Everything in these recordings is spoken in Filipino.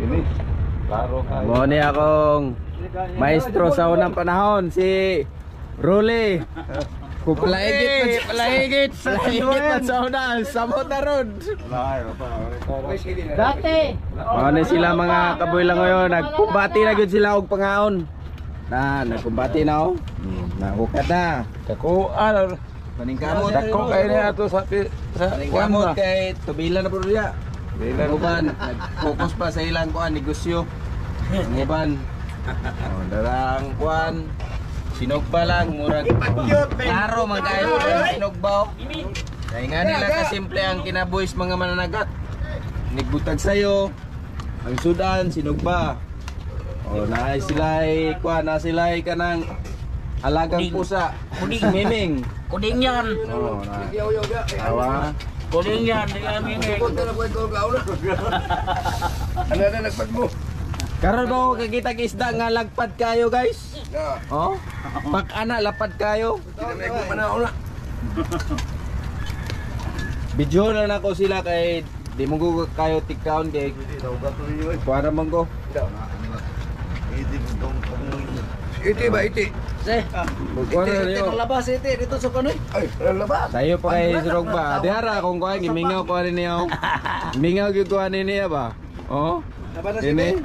Ini. Klaro kayo. Mo ni akong maestro sa unang panahon, si Rolly. Kupalaigit pa sa una, samot na ron. Dati. Ano sila mga kaboy lang ngayon, nagkumbati na gyud sila og pangaon. Nagkumbati na oh. Nahukat na. Dako ano? Paningkamot. Dako kayo niya ato sa Paningkamot kay tubila na po diya. Uban, nag-focus pa sa ilang kuan negosyo. Uban. Darang kuan sinugba lang murag klaro man kayo sinugba. Kaya nga nila kasimple ang kinabuhis mga mananagat. Nigbutag sayo ang sudan sinugba. O naay sila'y kuan na sila'y kanang alagang pusa. Miming. Kuding yan. Oh, awa. Kuding yan. Ano na nagpad mo? Karon ba kakita isda nga lagpad kayo guys? Oh? Pag-ana lapad kayo. Video na nako sila kay di mo ko kayo tikkaon kay kuha naman ko. Iti ba iti? Kuha na niyo. Labas iti dito sa kanoy. Ay, labas. Tayo pa kay Drogba. Dihara kung kuha gimingaw ko ani niyo. Mingaw gyud ko ani niya ba? Oh? Ini.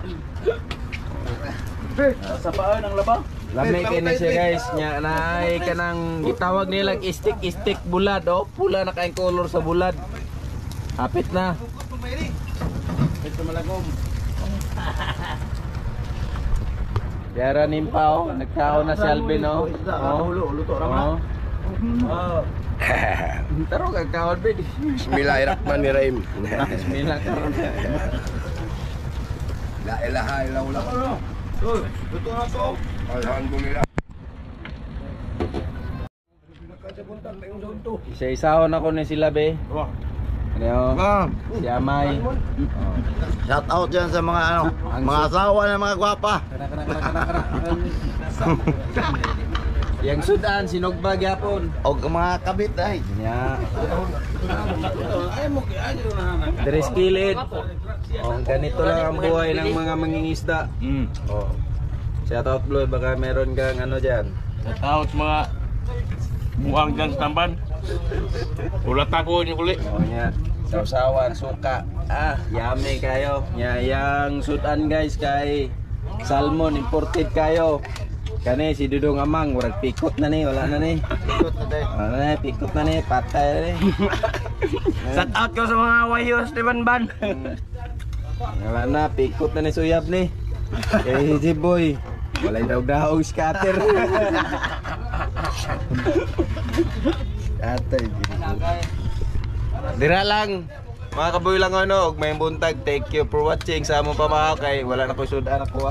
Sa paa ng laba. Lamay kay na siya guys. Nya naay kanang gitawag nila istik bulad oh. Pula na kaing color sa bulad. Hapit na. Ito malagom. Yara nimpa oh. Nagkaon na si Alvin oh. Oh. Luto ra Oh. Taro kagkaon bed. Bismillahirrahmanirrahim. Bismillah karon. La ilaha illallah. Luto na to. Alhamdulillah. Isa-isaon ako ni sila be. Ano? Si Amay. Shout out dyan sa mga ano, mga asawa ng mga gwapa. Yang sudan sinugba gyapon. O mga kabit ay. Nya. Tres kilid. Oh, ganito lang ang buhay ng mga mangingisda. Oh. Shout out Bloy, baka meron kang ano diyan. Shout mga buang dyan sa tamban. Ulat ako niyo uli. Oh nya. Sausawan suka. Yummy kayo. Nya yang sudan guys kay salmon imported kayo. Kani si Dudong Amang murag pikot na ni, wala na ni. Pikot na ni, patay na ni. Shout out ko sa mga wayos ni Banban. Wala na, pikot na ni Suyab ni. Eh si Boy, walay daw scatter. Atay. Dira lang. Mga kaboy lang ano, og may buntag. Thank you for watching. Sa among pamahaw kay wala na ko sudan ako.